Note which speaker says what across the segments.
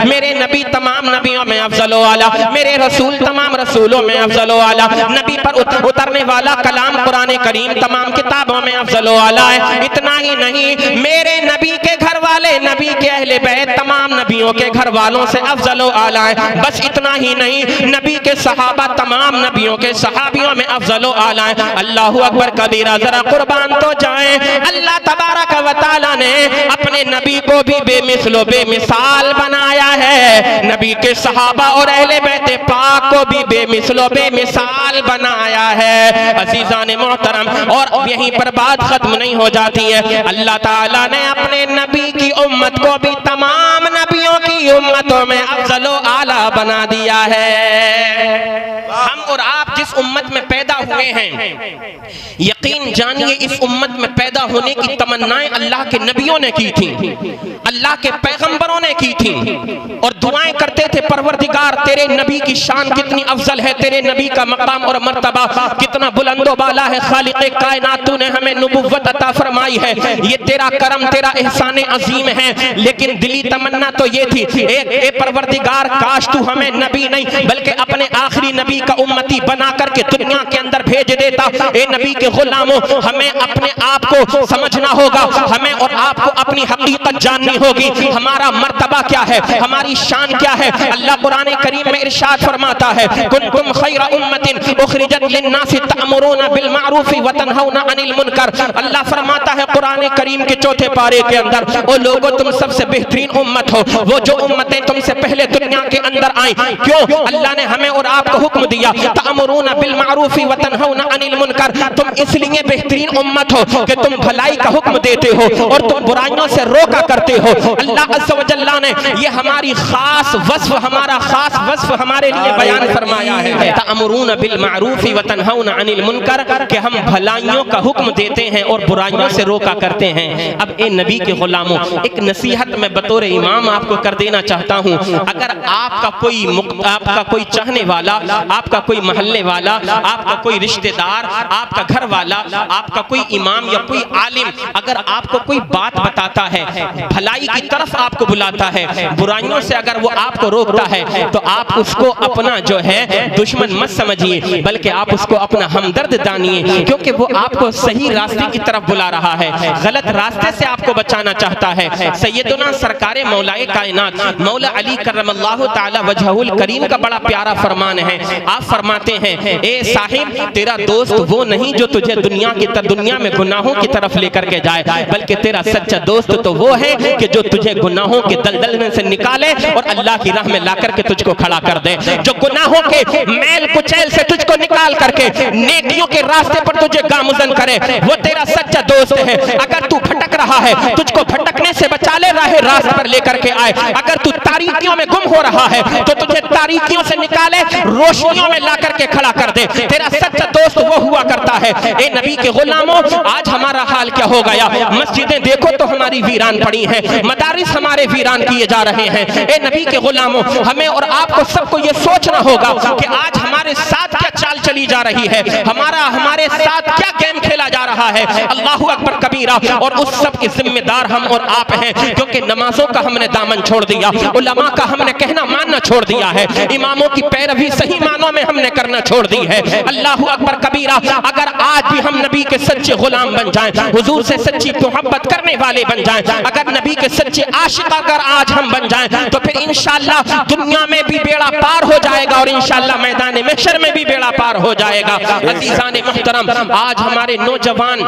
Speaker 1: मेरे नबी तमाम नबियों में अफजल व आला, मेरे रसूल तमाम रसूलों में अफजल व आला, नबी पर उतरने वाला कलाम कुरान करीम तमाम किताबों में अफजल व आला है। इतना ही नहीं, मेरे नबी के घर वाले, नबी के अहले बैत तमाम नबियों के घर वालों से अफजल व आला है। बस इतना ही नहीं, नबी के सहाबा तमाम नबियों के सहाबियों में अफजल व आला है। अल्लाहु अकबर कबीरा, जरा कुर्बान तो जाए। अल्लाह तबारक व तआला ने अपने नबी को भी बेमिसलो बेमिसाल बनाया है, नबी के सहाबा और अहले बैत पाक को भी बेमिसलो बेमिसाल बनाया है। अजीजान मोहतरम, और यहीं पर बात खत्म नहीं हो जाती है। अल्लाह ताला ने अपने नबी की उम्मत को भी तमाम नबियों की उम्मतों में अफजल व आला बना दिया है। हम और आप जिस उम्मत में पैदा हुए हैं, यकीन जानिए इस उम्मत में पैदा होने की तमन्नाएं अल्लाह के नबियों ने की थी, अल्लाह के पैगंबरों ने की थी, और दुआएं करते थे, परवरदिगार तेरे नबी की शान कितनी अफजल है, तेरे नबी का मकाम और मर्तबा कितना बुलंदो बाला है, खालिक़े कायनात तूने हमें नबुव्वत अता फरमाई है, ये तेरा करम, तेरा एहसान अजीम है। लेकिन दिली तमन्ना तो ये थी, ए परवरदिगार काश तू हमें नबी नहीं बल्कि अपने आखिरी नबी का उम्मती बना करके दुनिया के अंदर भेज देता। ए नबी के गुलामों, हमें अपने आप को समझना होगा, हमें और आपको अपनी हकीकत जाननी होगी, हमारा मर्तबा क्या है, हमारी शान क्या है। अल्लाह कुरान करीम में इरशाद फरमाता है, कुंतुम खैरा उम्मतिन उखरिजत लिन्नासि तअमुरूना बिल मारूफ व तनहौना अनिल मुनकर। अल्लाह फरमाता है कुरान करीम के चौथे पारे के अंदर, ओ लोगो तुम सबसे बेहतरीन उम्मत हो, वो जो उम्मतें तुमसे पहले दुनिया के अंदर आई। क्यों? अल्लाह ने हमें और आपको हुक्म दिया, तअमुरूना बिल मारूफ व तनहौना अनिल मुनकर। तुम इसलिए बेहतरीन उम्मत हो कि तुम भलाई का हुक्म देते हो और तुम बुराइयों से रोका करते हो। अल्लाह अज़्ज़ व जल्ला ने ये हमारी खास वस्फ, हमारा खास वस्फ हमारे लिए बयान फरमाया है, तअमुरूना बिल मारूफ व तनहौना अनिल मुनकर, कि हम भलाइयों का हुक्म देते हैं और बुराइयों से रोका करते हैं। अब ए नबी के गुलामों, एक नसीहत मैं बतौर इमाम आपको कर देना चाहता हूँ। अगर आपका कोई चाहने वाला, आपका कोई मोहल्ले वाला, आपका कोई रिश्तेदार, आपका घर वाला, आपका कोई इमाम या कोई आलिम अगर आपको कोई बात बताता है, भलाई की तरफ आपको बुलाता है, बुराइयों से अगर वो आपको रोकता है, तो आप उसको अपना जो है दुश्मन मत समझिए, बल्कि आप उसको अपना हमदर्द दानिए, क्योंकि वो आपको सही रास्ते की तरफ बुला रहा है, गलत रास्ते से आपको बचाना चाहता है। सैयदना सरकारे मौलाए कायनात मौला अली करमल्लाहु ताला वजहुल करीम का बड़ा प्यारा फरमान है। आप फरमाते हैं, ए साहिब, तेरा दोस्त वो नहीं जो तुझे दुनिया में गुनाहों की तरफ लेकर के जाए, बल्कि तेरा सच्चा दोस्त तो वो है कि जो तुझे गुनाहों के दलदल में से निकाले और अल्लाह की राह में ला करके तुझको खड़ा कर दे, जो गुनाहों के मैल कुचैल से तुझको निकाल करके नेकियों के रास्ते पर तुझे गामुजन करे, वो तेरा सच्चा दोस्त है। अगर तू भटक रहा है, तुझको भटकने से बचा ले, राह रास्त पर लेकर के आए। अगर तू तारीकियों में गुम हो रहा है, तो तुझे तारीकियों से निकाले, रोशनियों में ला करके खड़ा कर दे। तेरा सच्चा दोस्त वो हुआ करता है। ए नबी के गुलामों, आज हमारा हाल क्या हो गया? मस्जिदें देखो तो हमारी वीरान पड़ी हैं, मदारिस हमारे वीरान किए जा रहे हैं। ए नबी के गुलामों, हमें और आपको सबको ये सोचना होगा कि आज हमारे साथ क्या चाल चली जा रही है, हमारे साथ क्या गेम खेला जा रहा है। अल्लाहु अकबर कबीरा। और उस सब के जिम्मेदार हम और आप हैं, क्योंकि नमाजों का हमने दामन छोड़ दिया, उलमा का हमने कहना मानना छोड़ दिया है, इमामों की पैरवी सही मानों में हमने करना छोड़ दी है। अल्लाहु अकबर कबीरा। अगर आज भी हम नबी के सच्चे गुलाम बन जाएं, हुजूर से सच्ची मोहब्बत करने वाले बन जाएं, अगर नबी के सच्चे आशिक अगर आज हम बन जाएं, तो फिर इंशाअल्लाह दुनिया में भी बेड़ा पार हो जाएगा और इंशाअल्लाह मैदान महशर में भी बेड़ा पार हो जाएगा। अज़ीज़ान मुहतरम, आज हमारे नौजवान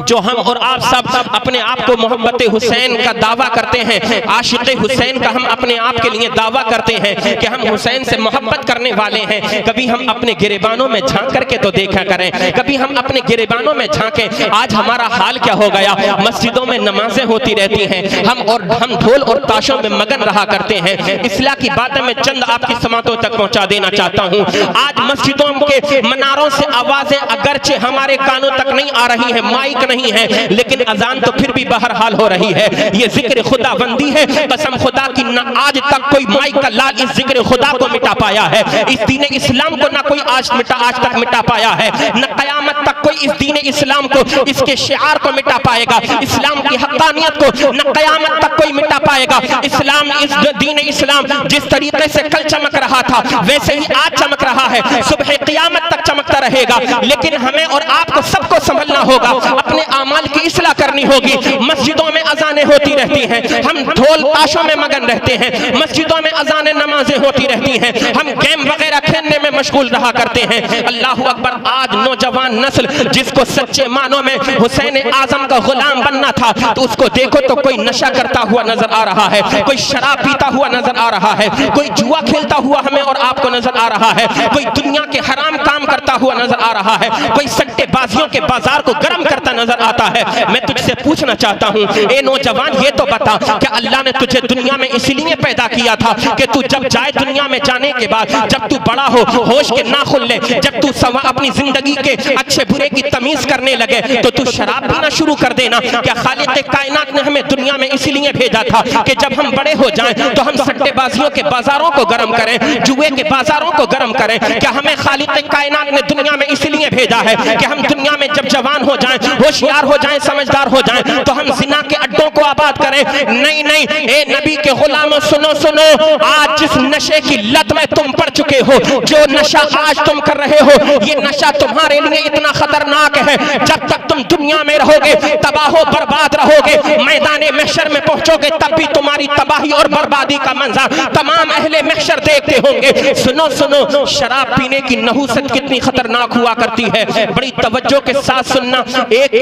Speaker 1: जो हम और आप सब अपने आप को मोहब्बत हुसैन का दावा करते हैं, आशिक हुसैन का हम अपने आप के लिए दावा करते हैं कि हम हुसैन से मोहब्बत करने वाले हैं, कभी हम अपने गिरेबानों में झांक करके तो देखा करें, कभी हम अपने गिरेबानों में झांकें। आज हमारा हाल क्या हो गया? मस्जिदों में नमाजें होती रहती हैं, हम ढोल और ताशों में मगन रहा करते हैं। इस्लाह की बातें मैं चंद आपकी समातों तक पहुंचा देना चाहता हूं। आज मस्जिदों के मनारों से आवाजें अगरचे हमारे कानों तक नहीं आ रही है, माइक नहीं है, लेकिन अजान तो फिर भी बहरहाल हो रही है। ये जिक्र खुदाबंदी है, कसम खुदा की न आज तक कोई माइक का जलाल इस जिक्र खुदा को मिटा पाया है। इस दीन इस्लाम को ना कोई आज तक मिटा पाया है, न कयामत तक कोई इस दीन इस्लाम को, इसके शिआर को मिटा पाएगा। इस्लाम की हक्कानियत को न कयामत तक कोई मिटा पाएगा। इस्लाम, इस दीन इस्लाम जिस तरीके से कल चमक रहा था वैसे ही आज चमक रहा है, सुबह क़यामत तक चमकता रहेगा। लेकिन हमें और आपको सबको संभलना होगा, अपने आमाल की इस्लाह करनी होगी। मस्जिदों में अजानें होती रहती हैं, हम ढोल ताशों में मगन रहते हैं, मस्जिदों में अजानें नमाजें होती रहती हैं, हम गेम वगैरह खेलने में मशगूल रहा करते हैं। अल्लाह अकबर, आज नौजवान नस्ल जिसको सच्चे मानों में हुसैन आजम का गुलाम बनना था, तो उसको देखो तो कोई नशा करता हुआ नजर आ रहा है, कोई शराब पीता हुआ नजर आ रहा है, कोई जुआ खेलता हुआ हमें और आपको नजर आ रहा है, कोई दुनिया के हराम काम करता हुआ नजर आ रहा है, कोई सट्टेबाजियों के बाजार को गर्म करता नजर आता है। मैं तुझसे पूछना चाहता हूँ, ए नौजवान, ये तो बता कि अल्लाह ने तुझे दुनिया में इसलिए पैदा किया था कि तू जब जाए दुनिया में जाने के बाद, जब तू बड़ा हो, होश के ना खुल ले, जब तू अपनी जिंदगी के अच्छे बुरे की तमीज करने लगे तो तू शराब पीना शुरू कर देना। क्या खालिक कायनात ने हमें दुनिया में इसलिए भेजा था कि जब हम बड़े हो जाएं तो हम सट्टेबाजियों के बाजारों को गर्म करें, जुए के बाजारों को गर्म करें? क्या हमें खालिक कायनात ने दुनिया में इसलिए भेजा है कि हम दुनिया में जब जवान हो जाएं, होशियार हो जाएं, समझदार हो जाएं तो हम जिना के अड्डों को आबाद करें? नहीं नहीं, ए नबी के गुलामों, सुनो सुनो, आज जिस नशे की लत में तुम पड़ चुके हो, जो नशा आज तुम कर रहे हो, ये नशा तुम्हारे लिए इतना खतरनाक है, जब तक तुम दुनिया में रहोगे तबाह बर्बाद रहोगे, मैदान महशर में पहुंचोगे तब भी तुम्हारी तबाही और बर्बादी का मंजर तमाम अहले महशर देखते होंगे। सुनो सुनो, शराब पीने की नहुसत कितनी खतरनाक हुआ करती है, बड़ी तवज्जो के साथ सुनना। एक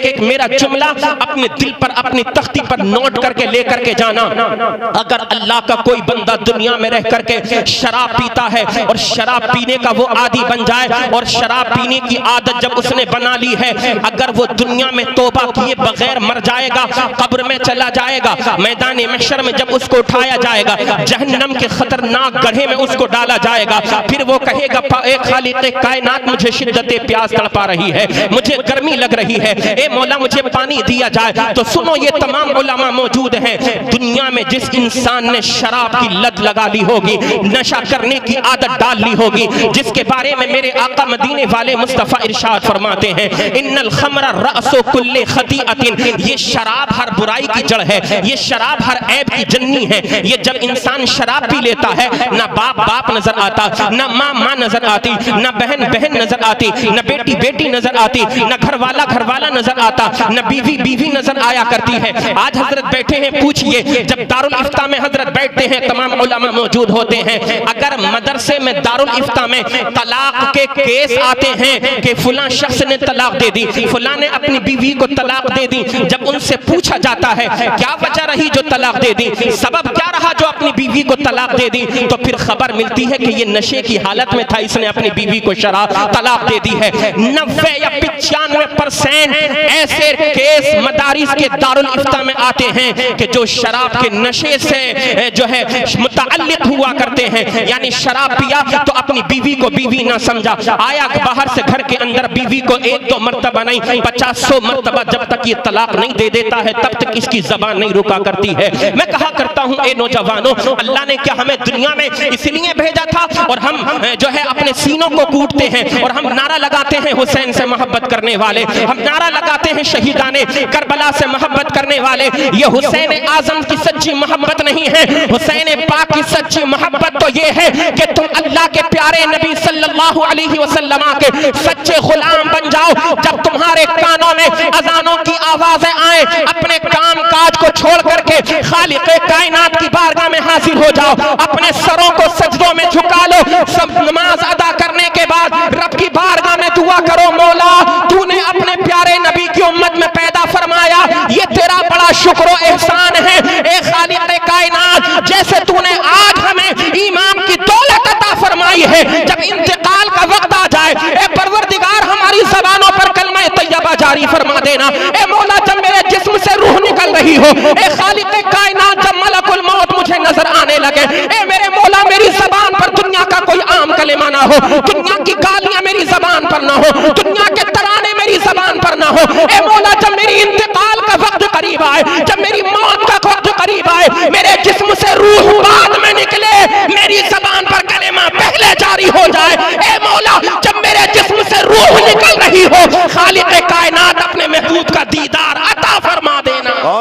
Speaker 1: एक मेरा जुमला अपने दिल पर, अपनी तख्ती पर नोट करके लेकर के जाना। अगर अल्लाह का कोई बंदा दुनिया में रह करके शराब पीता है और शराब पीने का वो आदी बन जाए और शराब पीने की आदत जब उसने बना ली है, अगर वो दुनिया में तौबा किए बगैर मर जाएगा, कब्र में चला जाएगा, मैदान महशर में जब उसको उठाया जाएगा, जहन्नम के खतरनाक गड्ढे में उसको डाला जाएगा, फिर वो कहेगा, ए खालिक कायनात, मुझे शिद्दत प्यास तड़पा रही है, मुझे गर्मी लग रही है, ए मौला मुझे पानी दिया जाए। तो सुनो, ये तमाम उलमा मौजूद हैं। दुनिया में जिस इंसान ने शराब की लत लगा ली होगी, नशा करने की आदत डाल ली होगी, जिसके बारे में मेरे आका मदीने वाले मुस्तफा इरशाद फरमाते हैं, इन्नल खमरा रअसु कुल्ली खतीअतिन, ये शराब हर बुराई की जड़ है, ये शराब हर ऐब की जन्नी है। ये जब इंसान शराब पी लेता है, ना बाप बाप नजर आता, ना माँ माँ नजर आती, ना बहन बहन नजर आती, ना बेटी बेटी नजर आती, ना घर वाला नजर आता, ना बीवी बीवी नजर आया करती है। आज हजरत बैठे हैं, पूछिए, जब दारुल इफ्ता में हजरत बैठते हैं, तमाम उलमा मौजूद होते हैं, अगर मदरसे में दारुल इफ्ता में तलाक के केस आते हैं कि फलां शख्स ने तलाक दे दी, फलां ने अपनी बीवी को तलाक दे दी, जब उनसे पूछा जाता है क्या वजह रही जो तलाक दे दी, सबब क्या रहा जो अपनी बीवी को तलाक दे दी, तो फिर खबर मिलती है कि ये नशे की हालत में था, इसने अपनी बीवी को शराब तलाक दे दी है। 90 या 95% ऐसे केस मदारिस के दारुल इफ्ता में आते हैं कि जो शराब के नशे से जो है मुतअल्लिक हुआ करते हैं, यानी शराब पिया तो अपनी बीवी को बीवी ना समझा, आया बाहर से घर के अंदर बीवी को 1-2 मर्तबा नहीं 50-100 मर्तबा जब तक ये तलाक नहीं दे देता है तब तक इसकी जबान नहीं रुका करती है। मैं कहा करता हूँ, ए नौजवानों, अल्लाह ने क्या हमें दुनिया में इसलिए भेजा था और हम जो है अपने सीनों को कूटते हैं और हम नारा लगाते हैं हुसैन से मोहब्बत करने वाले, हम नारा लगाते हैं शहीदाने करबला से मोहब्बत करने वाले। ये हुसैन आजम की सच्ची मोहब्बत नहीं है, हुसैन पाक की सच्ची मोहब्बत तो ये है कि तुम अल्लाह के प्यारे नबी सल्लल्लाहु अलैहि वसल्लम के सच्चे गुलाम बन जाओ। जब तुम्हारे कानों में अजानों की आवाजें आए, अपने काम काज को छोड़ करके खालिक कायनात की बारगाह में हाजिर हो जाओ, अपने सरों को सजदों में झुका लो, सब नमाज अदा करने के बाद रब की बारगाह में दुआ करो, मौला तूने अपने प्यारे नबी की उम्मत में पैदा फरमाया, ये तेरा बड़ा शुक्र एहसान है। ए खालिक कायनात, जैसे तूने आज हमें ईमान की दौलत अता फरमाई है, जब इंतकाल का वक्त आ जाए, ए परवरदिगार हमारी जबानों पर कलमा तैयबा जारी फरमा देना। ए मौला, जब मेरे जिस्म से रूह निकल रही हो, ए खालिक कायनात, जब मलकुल मौत मुझे नजर आने लगे, ए मेरे मौला, मेरी जबान पर दुनिया का कोई आम कलेमा ना हो, दुनिया की गालियां मेरी जबान पर ना हो, दुनिया के तराने मेरी जबान पर ना हो। ए मौला, जब मेरी इंतकाल का वक्त करीब आए, जब मेरी मौत का वक्त करीब आए, मेरे जिस्म से रूह बाद में निकले,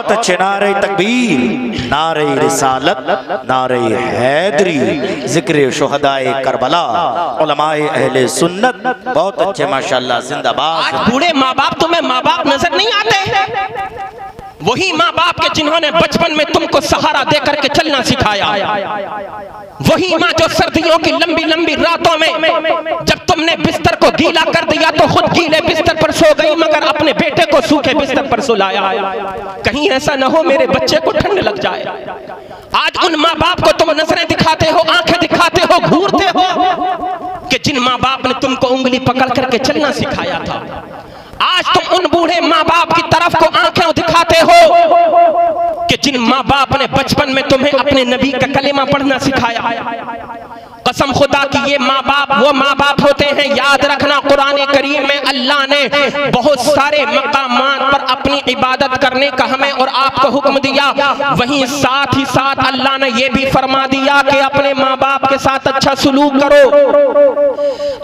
Speaker 2: बहुत अच्छे। नारे तकबीर, नारे रिसालत, नारे हैदरी, जिक्र शुहदाए करबला, उलमाए अहले सुन्नत, बहुत अच्छे माशाल्लाह, जिंदाबाद।
Speaker 1: आज बूढ़े माँ बाप तुम्हें माँ बाप नजर नहीं आते? वही माँ बाप के जिन्होंने बचपन में तुमको सहारा देकर के चलना सिखाया, वही माँ जो सर्दियों की लंबी लंबी रातों में जब तुमने बिस्तर को गीला कर दिया तो खुद गीले बिस्तर पर सो गई, मगर अपने बेटे को सूखे बिस्तर पर सुलाया। कहीं ऐसा न हो मेरे बच्चे को ठंड लग जाए। आज उन माँ बाप को तुम नजरें दिखाते हो, आंखें दिखाते हो, घूरते हो कि जिन माँ बाप ने तुमको उंगली पकड़ करके चलना सिखाया था। आज तुम उन बूढ़े माँ बाप की तरफ को आंखें दिखाते हो कि जिन माँ बाप ने बचपन में तुम्हें अपने नबी का कलेमा पढ़ना सिखाया। कसम खुदा की ये माँ बाप वो माँ बाप होते हैं, याद रखना। कुरान करीम में अल्लाह ने बहुत सारे मकामात पर अपनी इबादत करने का हमें और आपको हुक्म दिया, वहीं साथ ही साथ अल्लाह ने ये भी फरमा दिया कि अपने माँ बाप के साथ अच्छा सलूक करो,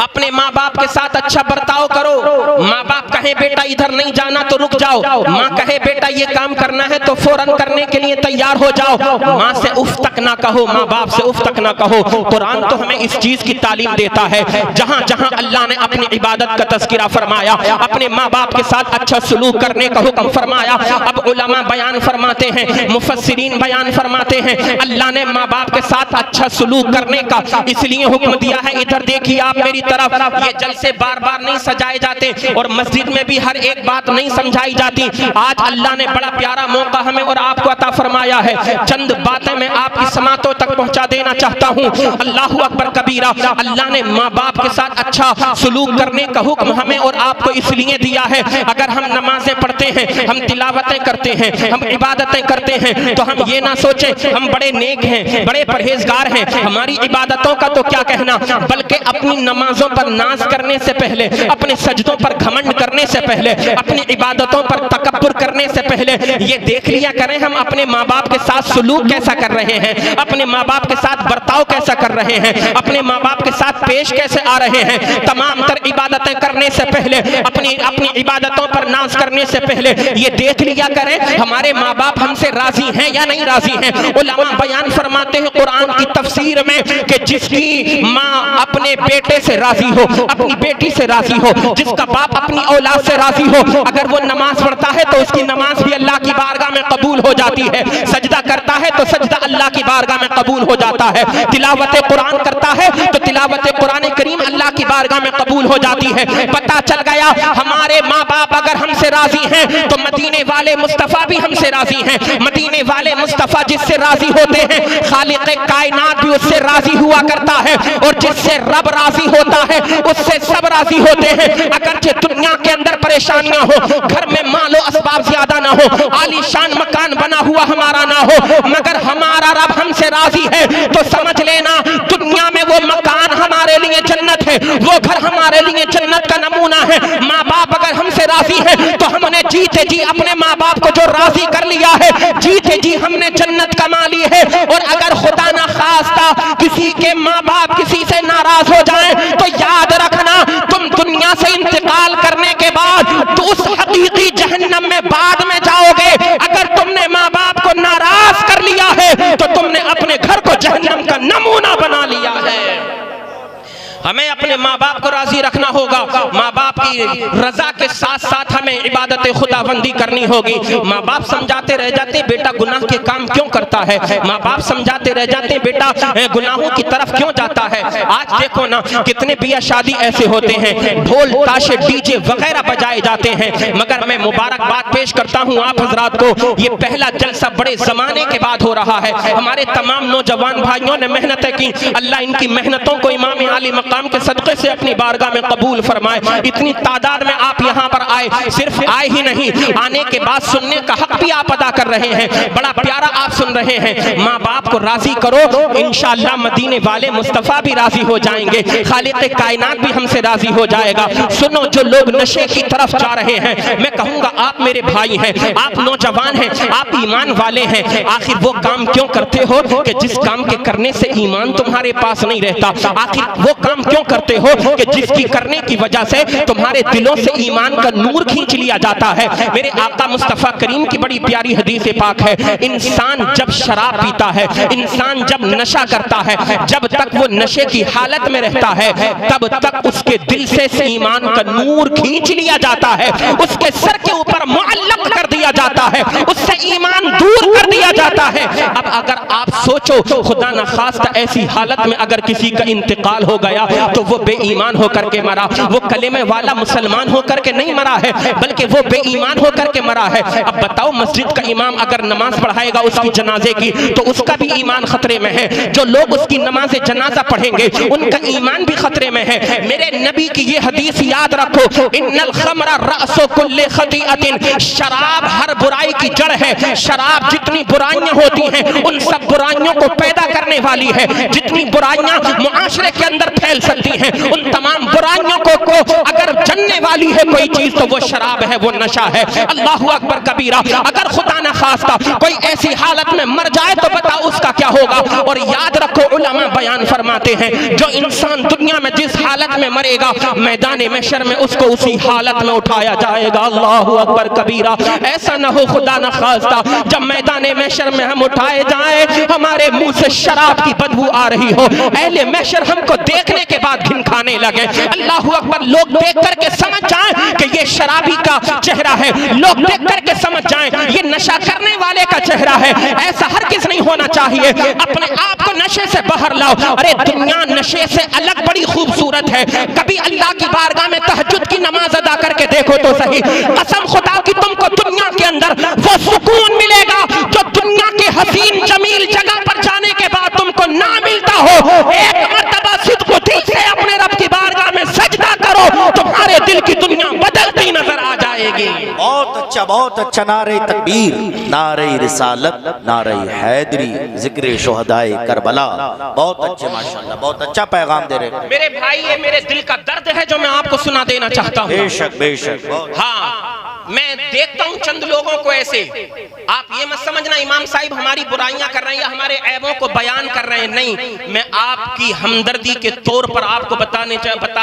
Speaker 1: अपने माँ बाप के साथ अच्छा बर्ताव करो। माँ बाप कहे बेटा इधर नहीं जाना तो रुक जाओ, माँ कहे बेटा ये काम करना है तो फौरन करने के लिए तैयार हो जाओ। माँ से उफ तक ना कहो, माँ बाप से उफ तक ना कहो। कुरान तो हमें इस चीज की तालीम देता है। जहां जहां अल्लाह ने अपनी इबादत का तज़किरा फरमाया, अपने माँ बाप के साथ अच्छा सलूक करने का हुक्म फरमाया। अब उलमा बयान फरमाते हैं, मुफस्सिरीन बयान फरमाते हैं, अल्लाह ने माँ बाप के साथ अच्छा सलूक करने का इसलिए हुक्म दिया है। इधर देखिए आप मेरी तरफ, ये जलसे बार बार नहीं सजाए जाते और मस्जिद में भी हर एक बात नहीं समझाई जाती। आज अल्लाह ने बड़ा प्यारा मौका हमें और आपको अता फरमाया है। चंद बातें मैं आपकी समातों तक पहुंचा देना चाहता हूं। अल्लाहु अकबर कबीरा। अल्लाह ने माँ बाप के साथ अच्छा सलूक करने का हुक्म हमें और आपको इसलिए दिया है। अगर हम नमाजें पढ़ते हैं, हम तिलावतें करते हैं, हम इबादतें करते हैं, तो हम ये ना सोचें हम बड़े नेक हैं, बड़े परहेजगार हैं, हमारी इबादतों का तो क्या कहना, बल्कि अपनी नमाजों पर नाज करने से पहले, अपने सजदों पर घमंड करने से पहले, अपनी इबादतों पर तकब्बुर करने से पहले ये देख लिया करें हम अपने माँ बाप के साथ सलूक कैसा कर रहे हैं, अपने माँ बाप के साथ बर्ताव कैसा कर रहे हैं, अपने माँ बाप के साथ पेश कैसे आ रहे हैं। तमाम तर इबादतें करने से पहले, अपनी अपनी इबादतों पर नाज करने से पहले ये देख लिया करें हमारे माँ बाप हमसे राजी हैं या नहीं राजी हैं। उलमा बयान फरमाते हैं कुरान की तफसीर में कि जिसकी माँ अपने बेटे से राजी हो, अपनी बेटी से राजी हो, जिसका बाप अपनी औलाद से राजी हो, अगर वो नमाज पढ़ता है तो उसकी नमाज भी अल्लाह की बारगाह में कबूल हो जाती है। सजदा करता है तो सजदा अल्लाह की बारगाह में कबूल हो जाता है। तिलावत कुरान करता है तो तिलावत कुरान करीम अल्लाह की बारगाह में कबूल हो जाती है। पता चल गया हमारे माँ बाप अगर हमसे राजी हैं तो मदीने वाले मुस्तफा भी हमसे राजी हैं। मदीने वाले मुस्तफा जिससे राजी होते हैं खालिक कायनात भी उससे राजी हुआ करता है, और जिससे रब राजी होता है उससे सब राजी होते हैं। अगरचे दुनिया के अंदर परेशानियां हो, घर में मालो असबाब ज्यादा ना हो, आलीशान मकान बना हुआ हमारा ना हो, मगर हमारा रब हमसे राजी है तो समझ लेना दुनिया में वो मकान हमारे लिए जन्नत है, वो घर हमारे लिए जन्नत का नमूना है। माँ बाप अगर हमसे राजी है तो हमने जीते जी अपने माँ बाप को जो राजी कर लिया है, जीते जी हमने जन्नत कमा ली है। और अगर खुदा ना खास्ता किसी के माँ बाप किसी से नाराज हो जाएं तो याद रखना तुम दुनिया से इंतकाल करने के बाद तो उस हकीकी जहन्नम में बाद में जाओगे। अगर तुमने माँ बाप को नाराज कर लिया है तो तुमने अपने घर को जहन्नम का नमूना बना लिया है। हमें अपने माँ बाप को राजी रखना होगा। माँ बाप की रजा के साथ साथ हमें इबादत खुदाबंदी करनी होगी। माँ बाप समझाते रह जाते बेटा गुनाह के काम क्यों करता है, माँ बाप समझाते रह जाते बेटा गुनाहों की तरफ क्यों जाता है। आज देखो ना कितने बिया शादी ऐसे होते हैं, ढोल ताशे डीजे वगैरह बजाए जाते हैं, मगर मैं मुबारकबाद पेश करता हूँ आप हजरात को। ये पहला जलसा बड़े जमाने के बाद हो रहा है। हमारे तमाम नौजवान भाइयों ने मेहनतें की, अल्लाह इनकी मेहनतों को इमाम आली मकाम के सदक़े से अपनी बारगाह में कबूल फरमाए। इतनी तादाद में आप यहाँ पर आए, सिर्फ आए ही नहीं, आने के बाद सुनने का हक भी आप अदा कर रहे हैं। बड़ा प्यारा आप सुन रहे हैं। माँ बाप को राजी करो, इंशाअल्लाह मदीने वाले मुस्तफा भी राजी हो जाएंगे, खालिक कायनात भी हमसे राजी हो जाएगा। सुनो जो लोग नशे की तरफ जा रहे हैं, मैं कहूँगा आप मेरे भाई हैं, आप नौजवान हैं, आप ईमान वाले हैं, आखिर वो काम क्यों करते हो कि जिस काम के करने से ईमान तुम्हारे पास नहीं रहता। आखिर वो काम क्यों करते हो कि जिसकी करने करने की वजह से तुम्हारे दिलों से ईमान का नूर खींच लिया जाता है। मेरे आका मुस्तफा करीम की बड़ी प्यारी हदीस पाक है, इंसान जब शराब पीता है, इंसान जब नशा करता है, जब तक वो नशे की हालत में रहता है तब तक उसके दिल से ईमान का नूर खींच लिया जाता है, उसके सर के ऊपर मुअल्लक कर दिया जाता है, उससे ईमान दूर कर दिया जाता है। अब अगर आप सोचो, खुदा न खास्ता ऐसी हालत में अगर किसी का इंतकाल हो गया तो वो बेईमान होकर के मरा, वो कलेमे वाला मुसलमान होकर के नहीं मरा है, बल्कि वो बेईमान होकर के मरा है। अब बताओ, मस्जिद का इमाम अगर नमाज पढ़ाएगा उसकी जनाजे की तो उसका भी ईमान खतरे में है, जो लोग उसकी नमाज जनाजा पढ़ेंगे उनका ईमान भी खतरे में है। मेरे नबी की ये हदीस याद रखो, इन्नल खमरा रअसु कुल्ली खतीअतिन, शराब हर बुराई की जड़ है। शराब जितनी बुराइयां होती हैं उन सब बुराइयों को पैदा करने वाली है। जितनी बुराइयां मुआशरे के अंदर फैल सकती हैं उन तमाम बुराइयों को अगर जनने वाली है कोई चीज तो वो शराब है, वो नशा है। अल्लाहु अकबर कबीरा। अगर खुदा न खास्ता कोई ऐसी हालत में मर जाए तो बताओ उसका क्या होगा। और याद रखो, उलमा बयान फरमाते हैं जो इंसान दुनिया में जिस हालत में मरेगा मैदान महशर में उसको उसी हालत में उठाया जाएगा। अल्लाहु अकबर कबीरा। ऐसा न हो खुदा न खास्ता जब मैदान महशर में हम उठाए जाए हमारे मुंह से शराब की बदबू आ रही हो, अहले महशर हमको देखने के बाद घिन खाने लगे। अल्लाहु अकबर। लोग देख करके समझ जाएं कि ये शराबी का चेहरा है, लोग देख करके समझ जाएं ये नशा करने वाले का चेहरा है। ऐसा हर किस नहीं होना चाहिए। अपने आप को नशे से बाहर लाओ। अरे दुनिया नशे से अलग बड़ी खूबसूरत है। कभी अल्लाह की बारगाह में तहज्जुद की नमाज अदा करके देखो तो सही, कसम खुदा की तुमको दुनिया के अंदर वो सुकून मिलेगा जो दुनिया के हसीन जमील जगह पर जाने के बाद तुमको ना मिलता हो। एक मर्तबा सिद्क़ दिल से अपने रब की बारगाह में सजदा करो, तुम्हारे दिल की दुनिया बदलती नजर आ जाएगी।
Speaker 2: बहुत अच्छा, बहुत अच्छा। नारे तकबीर, नारे रिसालत, नारे हैदरी, जिक्र शुहदाए करबला। बहुत अच्छे माशाल्लाह, बहुत अच्छा पैगाम दे रहे।
Speaker 1: मेरे भाई, ये मेरे दिल का दर्द है जो मैं आपको सुना देना चाहता हूँ।
Speaker 2: बेशक बेशक।
Speaker 1: हाँ, मैं देखता हूँ चंद लोगों को ऐसे। आप ये मत समझना इमाम साहिब हमारी बुराइयां कर रहे हैं या हमारे ऐबों को बयान कर रहे हैं, नहीं। मैं आपकी हमदर्दी के तौर पर आपको बता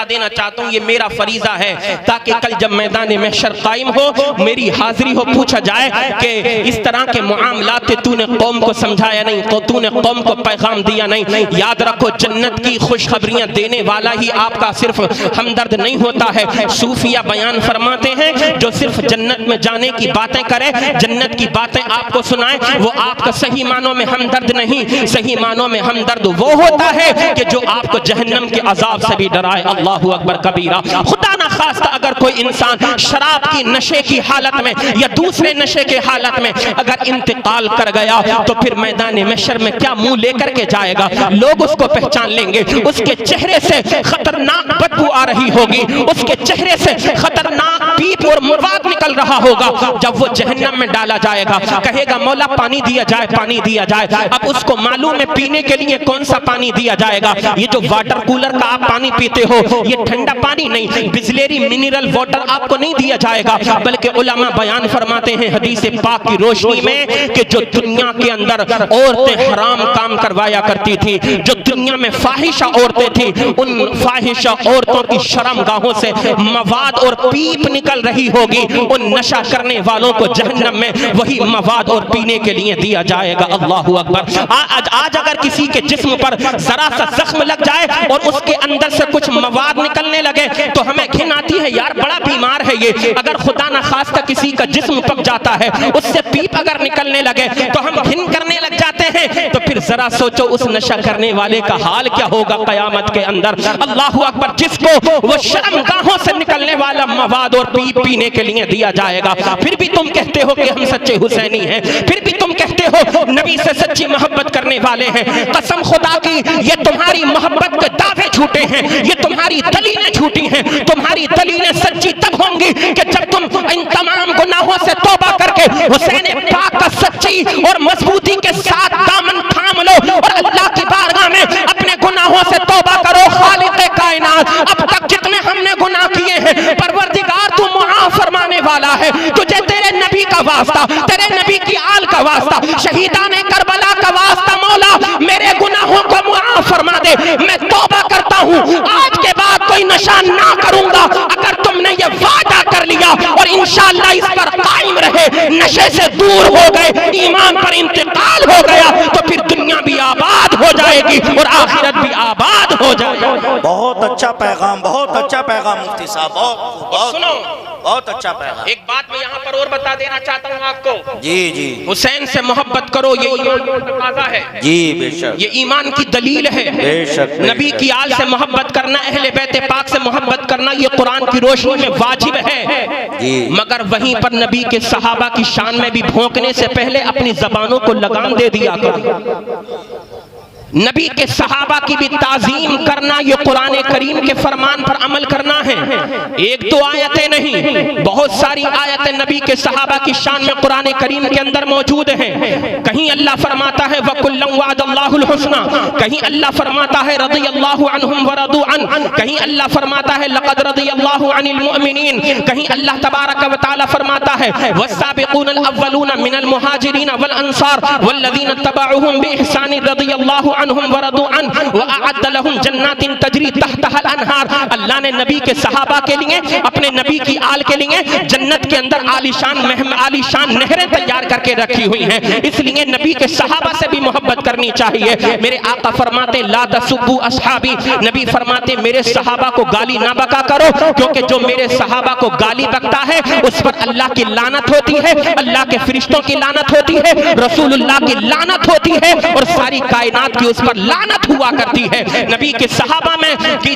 Speaker 1: देना चाहता हूँ, ये मेरा फरीजा है ताकि कल जब मैदान महशर कायम हो, मेरी हाजिरी हो, पूछा जाए कि इस तरह के मामलात तूने कौम को समझाया नहीं, तो तूने कौम को पैगाम दिया नहीं। याद रखो, जन्नत की खुशखबरियां देने वाला ही आपका सिर्फ हमदर्द नहीं होता है। सूफिया बयान फरमाते हैं जो सिर्फ जन्नत में जाने की बातें करे, जन्नत की बातें आपको सुनाए, वो आपका सही मानों में हमदर्द नहीं। सही मानों में हमदर्द वो होता है कि जो आपको जहन्नम के अजाब से भी डराए। अल्लाहु अकबर कबीरा। खुदा ना खास्ता अगर कोई इंसान शराब की नशे की हालत में या दूसरे नशे के हालत में अगर इंतकाल कर गया तो फिर मैदान महशर में क्या मुंह लेकर के जाएगा। लोग उसको पहचान लेंगे, उसके चेहरे से खतरनाक बदबू आ रही होगी, उसके चेहरे से खतरनाक पीप और मवाद निकल रहा होगा। जब वो जहन्नम में डाला जाएगा कहेगा मौला पानी दिया जाए, पानी दिया जाए। अब उसको मालूम है पीने के लिए कौन सा पानी दिया जाएगा। ये जो वाटर कूलर का आप पानी पीते हो ये ठंडा पानी नहीं, बिस्लेरी मिनरल वाटर आपको नहीं दिया जाएगा। बल्कि उलमा बयान फरमाते हैं हदीस पाक की रोशनी में कि जो दुनिया के अंदर औरतें हराम काम करवाया करती थी, जो दुनिया में फाहिशा औरतें थी, उन फाहिशा औरतों की शर्मगाहों से मवाद और पीप निकल रही होगी। उन नशा करने वालों को जहन्नम में वही मवाद और पीने के लिए दिया जाएगा। अल्लाहु अकबर। आज अगर किसी के जिस्म पर जरा सा जख्म लग जाए और उसके अंदर से कुछ मवाद निकलने लगे तो हमें घिन आती है, यार बड़ा बीमार है ये। अगर खुदा न खास्ता किसी का जिस्म पक जाता है, उससे पीप अगर निकलने लगे तो हम घिन करने लग जाते हैं। तो फिर जरा सोचो उस नशा करने वाले का हाल क्या होगा कयामत के अंदर। अल्लाहु अकबर। जिसको वो शर्मगाहों से निकलने वाला मवाद और पीप पीने के लिए दिया जाएगा, फिर भी तुम कहते हो कि हम सच्चे हुसैनी हैं, फिर भी तुम कहते हो नबी से सच्ची मोहब्बत करने वाले हैं। कसम खुदा की ये तुम्हारी मोहब्बत के दावे झूठे हैं, ये तुम्हारी दलीलें झूठी हैं। तुम्हारी दलीलें सच्ची तब होंगी कि जब तुम इन तमाम गुनाहों से तौबा करके हुसैन पाक का सच्ची और मजबूती के साथ दामन थाम लो और अल्लाह की बारगाह में अपने गुनाहों से तौबा करो। खालिक़े कायनात, अब तक जितने हमने गुनाह किए हैं परवरदिगार तू मुआफ फरमाने वाला है। तुझे तेरे नबी का वास्ता, तेरे नबी की आल का वास्ता, शहीदाने करबला का वास्ता मौला मेरे गुनाहों को मुआफ फरमा दे। मैं तौबा करता हूँ, आज के बाद कोई नशा ना करूंगा। अगर तुमने ये वादा कर लिया और इंशाअल्लाह इस पर कायम रहे, नशे से दूर हो गए, ईमान पर इंतकाल हो गया, तो फिर दुनिया भी आबाद हो जाएगी और आखिरत भी आबाद हो जाएगी।
Speaker 2: बहुत अच्छा पैगाम, बहुत अच्छा पैगाम मुफ्ती साहब, बहुत
Speaker 1: सुनो,
Speaker 2: बहुत अच्छा पैगाम।
Speaker 1: एक बात मैं यहाँ पर और बता देना चाहता हूँ आपको।
Speaker 2: जी जी।
Speaker 1: हुसैन से मोहब्बत करो, ये ईमान का तकाज़ा है।
Speaker 2: जी बेशक,
Speaker 1: ये ईमान की दलील है।
Speaker 2: बेशक।
Speaker 1: नबी की आल से मोहब्बत करना, अहले बैत पाक से मोहब्बत करना, ये कुरान की रोशनी में वाजिब है।
Speaker 2: जी।
Speaker 1: मगर वहीं पर नबी के सहाबा की शान में भी भौंकने से पहले अपनी जबानों को लगाम दे दिया करो। नबी के सहाबा की भी ताजीम करना, ये कुरान करीम के फरमान पर अमल करना है। एक दो आयतें नहीं, बहुत सारी आयतें नबी के सहाबा की शान में कुरान करीम के अंदर मौजूद हैं। कहीं अल्लाह फरमाता है वकुल्लम वअदल्लाहुल हुस्ना, कहीं अल्लाह फरमाता है रज़ियल्लाहु अन्हुम व रदू अन, कहीं अल्लाह फरमाता है लक़द रज़ियल्लाहु अनिल मुअमिनीन, कहीं अल्लाह तबारक व तआला फरमाता है वस्साबिक़ूनल अव्वलूना मिनल मुहाजिरीन वल अंसार वल्लज़ीना तबअूहुम बिइहसान रज़ियल्लाहु अन्हुम व रदू अन व अअद्द लहुम जन्नातिन तजरी तहतहल अनहार। अल्लाह ने नबी के सहाबा के लिए, अपने नबी की आल के लिए जन्नत के अंदर आलीशान नहरें तैयार करके रखी हुई हैं। इसलिए नबी के सहाबा से भी मोहब्बत करनी चाहिए। मेरे आका फरमाते ला तसुब्बू अस्हाबी, नबी फरमाते मेरे सहाबा को गाली ना बका करो, क्योंकि जो मेरे सहाबा को गाली बकता है उस पर अल्लाह की लानत होती है, अल्लाह के फरिश्तों की लानत होती है, रसूलुल्लाह की लानत होती है और सारी कायनात की उस पर लानत हुआ करती है। नबी के सहाबा में की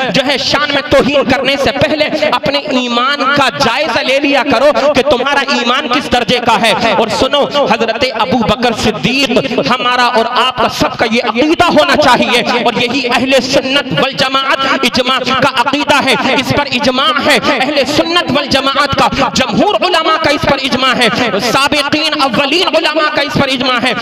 Speaker 1: जो है शान में तौहीन करने से पहले अपने ईमान का जायजा ले लिया करो कि तुम्हारा ईमान किस दर्जे का है। और सुनो, हजरत अबू बकर सिद्दीक हमारा और आपका सबका ये अकीदा होना चाहिए, और यही अहले सुन्नत वल जमाअत इजमा का अकीदा है। इस पर इजमा है अहले सुन्नत वल जमाअत का, जमहूर उलमा का इस पर इजमा है, साबिकीन अव्वलीन उलमा का इस पर इजमा है,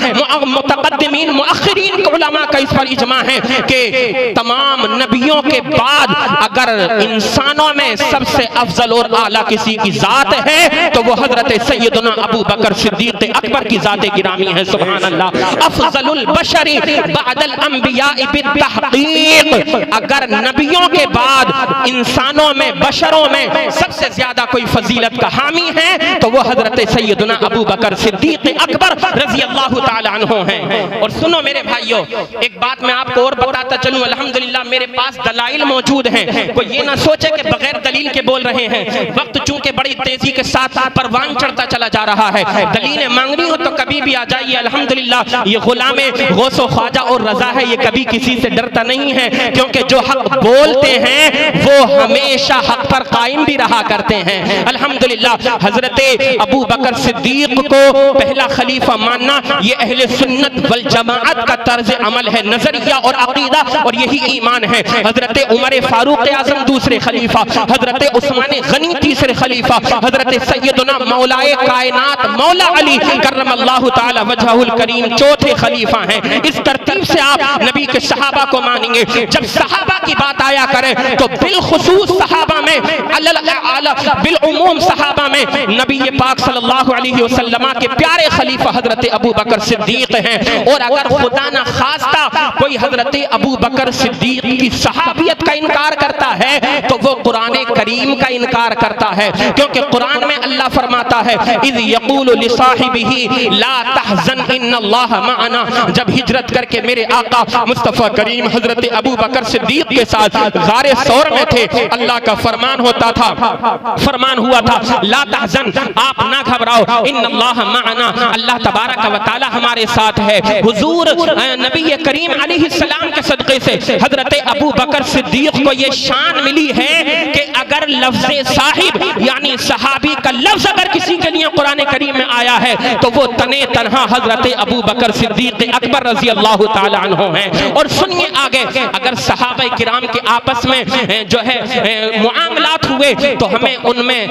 Speaker 1: मुतक़द्दिमीन मुअख्खरीन उलमा का इस पर इजमा है कि तमाम नबियों के बाद अगर इंसानों में सबसे अफजल और आला किसी की जात है तो वो हजरत सैयदना अबू बकर सिद्दीक अकबर की जात गिरामी है। सुभान अल्लाह। अफजलुल बशरी बअदल अंबिया बित्तहक़ीक़, अगर नबियों के बाद इंसानों में, बशरों में सबसे ज्यादा कोई फजीलत का हामी है तो वो हजरत सैयदना अबू बकर सिद्दीक अकबर रज़ियल्लाहु ताला अन्हु हैं। और सुनो मेरे भाइयों, एक बात मैं आपको और बताता चलूं, अल्हम्दुलिल्लाह मेरे पास दलाइल मौजूद हैं। कोई ये ना सोचे कि बगैर दलील के बोल रहे हैं। वक्त चूंकि बड़ी तेजी के साथ परवान चढ़ता चला जा रहा है, दलीलें मांगनी हो तो कभी भी आ जाइए। अल्हम्दुलिल्लाह ये गुलामे गौसो ख्वाजा और रजा है, ये कभी किसी से डरता नहीं है, क्योंकि जो हक बोलते हैं वो हमेशा हक पर कायम भी रहा करते हैं। अल्हम्दुलिल्लाह हजरत अबू बकर सिद्दीक को पहला खलीफा मानना ये अहले सुन्नत वल जमाअत का तर्ज अमल है, नजरिया और अकीदा, और यही ईमान है। हजरत उमर फारूक आजम दूसरे खलीफा, हजरत उस्मान गनी तीसरे खलीफा, हजरत सैयदना मौलाए कायनात मौला अली करमल्लाहु ताला वजहुल करीम चौथे खलीफा हैं। इस तरतीब से आप नबी के सहाबा को मानेंगे। जब सहाबा की बात आया करे तो बिलखुसूस सहाबा में, बिलउमूम सहाबा में नबी पाक सल्लल्लाहु अलैहि वसल्लम के प्यारे खलीफा हजरत अबू बकर सिद्दीक हैं। और अगर खुदा ना खास्ता कोई हजरत अबू बकर सिद्दीक की सहाबियत का इनकार करता है तो वो कुरान करीम का इनकार करता है, क्योंकि कुरान में अल्लाह फरमाता है इज़ यक़ूलु लिसाहिबिही ला तहज़न इन्नल्लाह मअना। जब हिजरत करके मेरे आका मुस्तफ़ा करीम हजरत अबू बकर सिद्दीक के साथ गारे सौर में थे, अल्लाह का फरमान होता था, फरमान हुआ था ला तहज़न, आप ना घबराओ, इन्नल्लाह मअना, अल्लाह तबारक व तआला हमारे साथ है। हुजूर नबी करीम अलैहिस्सलाम के सदक़े से हजरत अबू बकर सिद्दीक को ये शान मिली है कि अगर लफ्ज़ साहिब यानी सहाबी का लफ्ज़ अगर किसी के लिए कुरान करीम में आया है तो वो तने तनहा हजरत अबू बकर सिद्दीक अकबर रज़ी अल्लाह ताला अन्हु हैं। और सुनिए आगे, अगर सहाबा किराम के आपस में जो है मुआमलात हुए तो हमें उनमें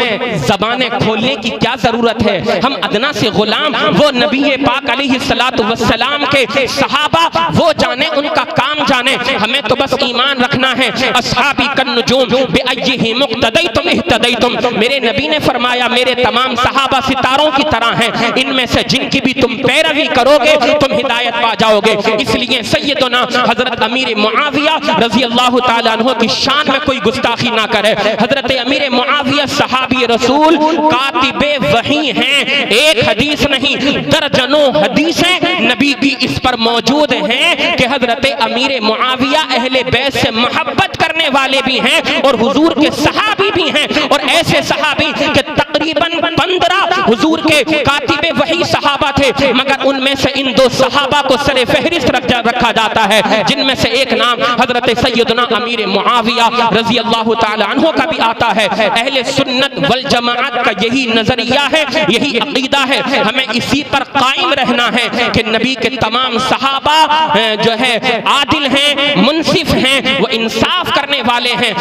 Speaker 1: ज़बानें खोलने की क्या ज़रूरत है। हम अदना से गुलाम, वो नबी पाक अलैहिस्सलातु वस्सलाम के सहाबा वो जाने, उनका काम जाने। जाने, हमें तो बस ईमान रखना है। अस्हाबी कन्नुजूम बिअय्यिही मुक्तदैतुम इह्तदैतुम, मेरे नबी ने फरमाया मेरे तमाम सहाबा सितारों की तरह हैं, इनमें से जिनकी भी तुम पैरवी करोगे तुम हिदायत पा जाओगे। इसलिए सैयदना हजरत अमीर मुआविया रजी अल्लाह ताला अन्हु की शान में कोई गुस्ताखी ना करे। हजरत अमीर मुआविया सहाबी रसूल कातिबे वही हैं, एक हदीस नहीं दर्जनों हदीसें नबी की इस पर मौजूद हैं कि हजरत अमीर मुआविया अहले बैत से मोहब्बत करने वाले भी हैं और हुजूर के सहाबी भी हैं, और ऐसे सहाबी के तकरीबन 15 हुजूर के कातिबे वही सहाबा थे, मगर उनमें से इन दो सहाबा को सरे फहरिस्त रखा जाता है, जिनमें से एक नाम हजरत सैयदना अमीर मुआविया रजी अल्लाह ताला अन्हु का भी आता है। अहले सुन्नत वल जमाअत का यही नजरिया है, यही अकीदा है, हमें इसी पर कायम रहना है कि नबी के तमाम सहाबा जो है आदिल हैं, मुनसिफ हैं, वो इंसाफ करने वाले हैं।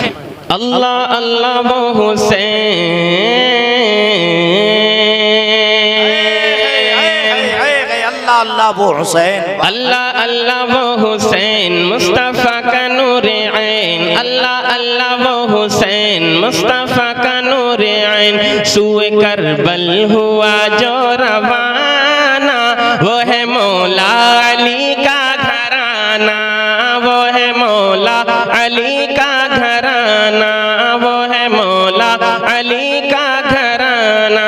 Speaker 1: अल्लाह अल्लाह वो हुसैन,
Speaker 2: अल्लाह वो हुसैन,
Speaker 1: अल्लाह अल्लाह वो हुसैन मुस्तफ़ा का नूरे ऐन, अल्लाह अल्लाह वो हुसैन मुस्तफ़ा का नूरे ऐन, सूए करबल हुआ जो रवाना, वो है मौला अली का घराना, वो है मौला अली का घराना, वो है मौला अली का घराना।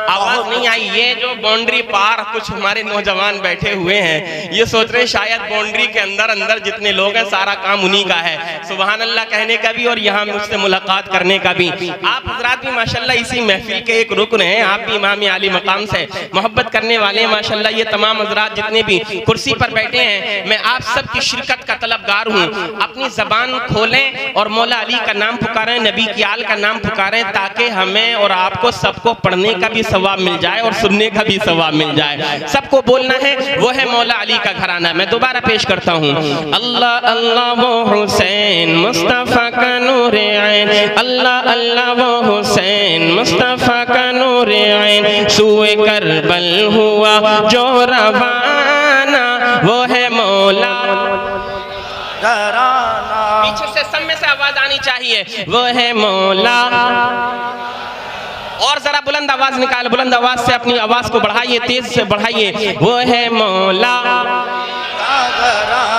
Speaker 1: आवाज नहीं आई, ये जो बाउंड्री पार कुछ हमारे नौजवान बैठे हुए हैं, ये सोच रहे शायद बाउंड्री के अंदर अंदर जितने लोग हैं सारा काम उन्हीं का है। सुभान अल्लाह कहने का भी और यहाँ मुझसे मुलाकात करने का भी। आप हजरात भी माशाल्लाह इसी महफिल के एक रुकन हैं, आप भी इमाम आली मकाम से मोहब्बत करने वाले हैं माशाल्लाह। ये तमाम हजरात जितने भी कुर्सी पर बैठे हैं, मैं आप सबकी शिरकत का तलबगार हूँ। अपनी जबान खोलें और मौला अली का नाम पुकारें, नबी की आल का नाम पुकारें, ताकि हमें और आपको सबको पढ़ने का भी सवाब मिल जाए और सुनने का भी सवाब मिल जाए। सबको बोलना है वो है मौला अली का घराना। मैं दोबारा पेश करता हूँ, अल्लाह अल्लाह वो हुसैन मुस्तफ़ा का नूरे ऐन, अल्लाह अल्लाह वो हुसैन मुस्तफ़ा का नूरे ऐन, सूए करबल हुआ जो रवाना, वो है मौला
Speaker 2: घराना।
Speaker 1: पीछे से सब में से आवाज आनी चाहिए, वो है मौला। और जरा बुलंद आवाज निकाल, बुलंद आवाज से अपनी आवाज को बढ़ाइए, तेज से बढ़ाइए, वो है मौला।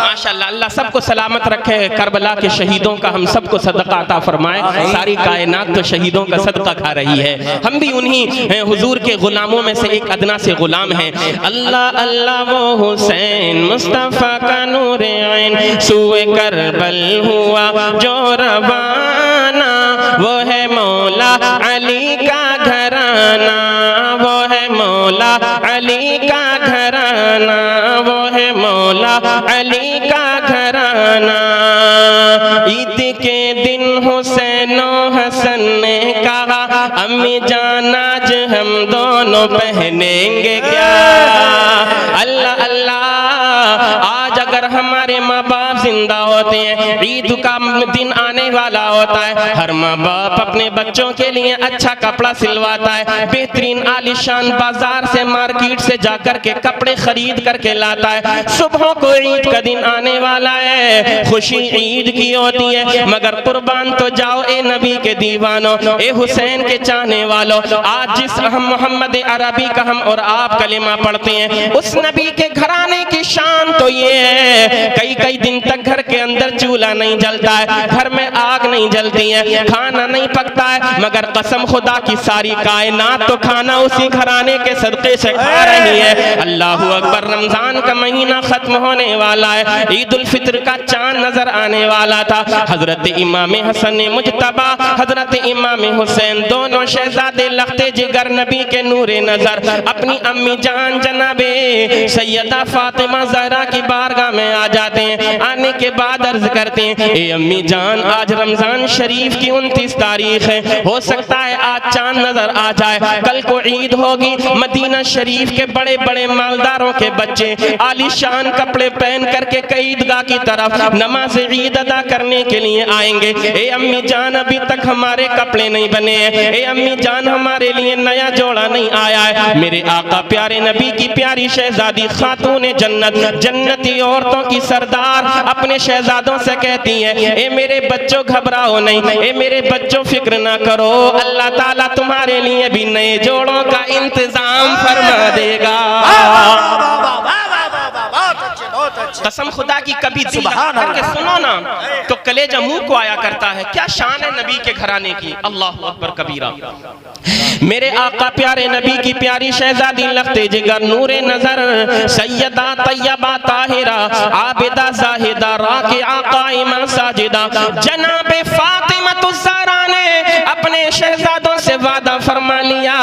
Speaker 1: माशाल्लाह, अल्लाह सबको सलामत रखे, करबला के शहीदों का हम सबको सदका अता फरमाए। सारी कायनात तो शहीदों का सदका खा रही है, हम भी उन्हीं हुजूर के गुलामों में से एक अदना से गुलाम हैं। अल्लाह अल्लाह वो हुसैन मुस्तफ़ा का नूरे ऐन, सूए करबल हुआ जो रवाना, वो है मौला अली का घराना, वो है मौला अली का घराना, वो है मौला अली का घराना। ईद के दिन हुसैन हसन ने कहा, अम्मी जान आज हम दोनों पहनेंगे क्या। अल्लाह अल्लाह, आज अगर हमारे माँ बाप जिंदा होते हैं, ईद का दिन आने वाला होता है, हर माँ बाप अपने बच्चों के लिए अच्छा कपड़ा सिलवाता है, बेहतरीन आलिशान बाजार से मार्केट से जाकर के कपड़े खरीद करके लाता है। सुबह को ईद का दिन आने वाला है, खुशी ईद की होती है, मगर कुर्बान तो जाओ ए नबी के दीवानों, ए हुसैन के चाहने वालों। आज जिस हम मोहम्मद अरबी का हम और आप कलिमा पढ़ते हैं, उस नबी के घराने की शान तो ये है, कई कई दिन तक घर के अंदर चूल्हा नहीं जलता है, घर में आग नहीं जलती है, खाना नहीं पकता है, मगर कसम खुदा की सारी कायनात तो खाना उसी घराने के सदक़े से खा रही है। अल्लाह अकबर, रमजान का महीना खत्म होने वाला है, ईद उल फित्र का चांद नजर आने वाला था। हजरत इमाम हसन मुजतबा, हजरत इमाम हुसैन, दोनों शहजादे लखते जिगर नबी के नूरे नजर अपनी अम्मी जान जनाबे सैयदा फातिमा ज़हरा की बारगाह में आ जाते हैं। आने के बाद अर्ज करते हैं, ए अम्मी जान, आज रमजान शरीफ की 29 तारीख है, हो सकता है आज चांद नजर आ जाए, कल को ईद होगी, मदीना शरीफ के बड़े बड़े मालदारों के बच्चे आलीशान कपड़े पहन करके ईदगाह की तरफ नमाज ईद अदा करने के लिए आएंगे। ए अम्मी जान, अभी तक हमारे कपड़े नहीं बने हैं, ए अम्मी जान, हमारे लिए नया जोड़ा नहीं आया है। मेरे आका प्यारे नबी की प्यारी शहजादी खातून जन्नत, जन्नती औरतों की सरदार अपने शहजादों से कहती है, ए मेरे बच्चों घबराओ नहीं, ए मेरे बच्चों फिक्र ना करो, अल्लाह ताला तुम्हारे लिए भी नए जोड़ों का इंतजाम फरमा देगा। कसम खुदा की कभी दिल करके सुनो ना तो कलेजा मुंह को आया करता है। क्या शान है नबी के घराने की, अल्लाह अकबर कबीरा। मेरे आका प्यारे नबी की प्यारी शहजादी लख्ते जिगर नूरे नजर सैयदा तैयबा ताहिरा आबिदा जाहिदा राकिआ काइमा साजिदा जनाबे फातिमा ज़हरा ने अपने शहजादों से वादा फरमा लिया,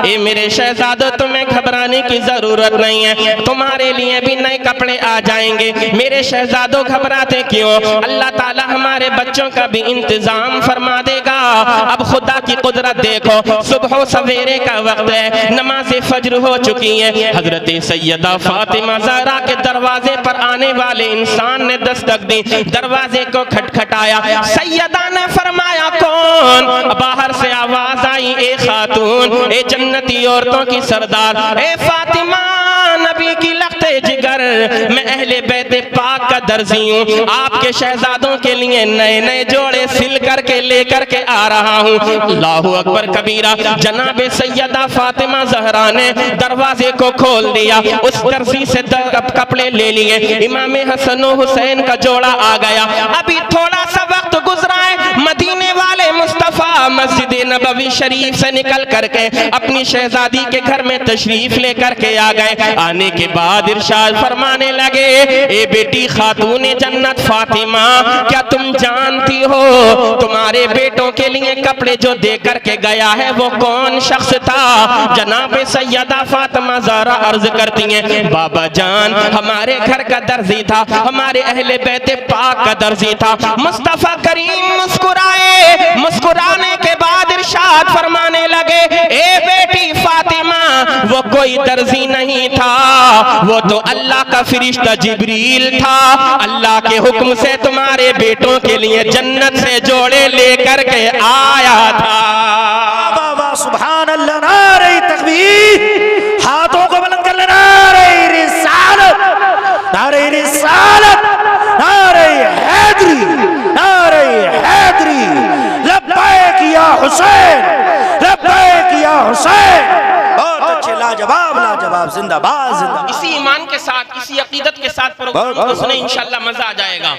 Speaker 1: ए मेरे शहजादों तुम्हें घबराने की जरूरत नहीं है, तुम्हारे लिए भी नए कपड़े आ जाएंगे। मेरे शहजादों घबराते क्यों, अल्लाह ताला हमारे बच्चों का भी इंतजाम फरमा देगा। अब खुदा की कुदरत देखो, सुबह सवेरे का वक्त है, नमाज फज्र हो चुकी है। हजरत सैयदा फातिमा ज़हरा के दरवाजे पर आने वाले इंसान ने दस्तक दी, दरवाजे को खटखटाया। सैयदा ने फरमाया कौन? बाहर से आवाज आई, ए खातून, ए जन्नती औरतों की सरदार, ए फातिमा नबी की लख्ते जिगर, मैं अहले बैते पाक का दर्जी हूँ, आपके शहजादों के लिए नए नए जोड़े सिल करके लेकर के आ रहा हूँ। अल्लाहु अकबर कबीरा। जनाबे सैयदा फातिमा ज़हरा ने दरवाजे को खोल दिया, उस दर्जी से कपड़े ले लिए। इमाम हसन हुसैन का जोड़ा आ गया। अभी थोड़ा सा वक्त गुजरा है, मदीने वाले मुस्तफा मस्जिद नबवी शरीफ से निकल करके अपनी शहजादी के घर में तशरीफ लेकर के आ गए। आने के बाद इरशाद फरमाने लगे, ए बेटी खातून जन्नत फातिमा, क्या तुम जानती हो तुम्हारे बेटों के लिए कपड़े जो दे करके गया है वो कौन शख्स था? जनाब सैयदा फातिमा ज़हरा अर्ज करती हैं, बाबा जान हमारे घर का दर्जी था, हमारे अहले बैते पाक का दर्जी था। मुस्तफा करीम मुस्कुराए, मुस्कुराने के बाद इरशाद फरमाने लगे, ए बेटी फातिमा, वो कोई दर्जी नहीं था, वो तो अल्लाह का फरिश्ता जिब्रील था, अल्लाह के हुक्म से तुम्हारे बेटों के लिए जन्नत से जोड़े लेकर के आया था।
Speaker 2: सुभान अल्लाह, नारे तकबीर, हाथों को बुलंद कर लेना, नारे रिसालत, नारे रिसालत, नारे हैदरी, नारे हैदरी, लब्बैक या हुसैन, लब्बैक या हुसैन। बहुत अच्छे, लाजवाब लाजवाब, जिंदाबाद जिंदाबाद।
Speaker 1: इसी ईमान के साथ, इसी अकीदत के साथ प्रोग्राम को सुने, इंशाल्लाह मजा आ जाएगा।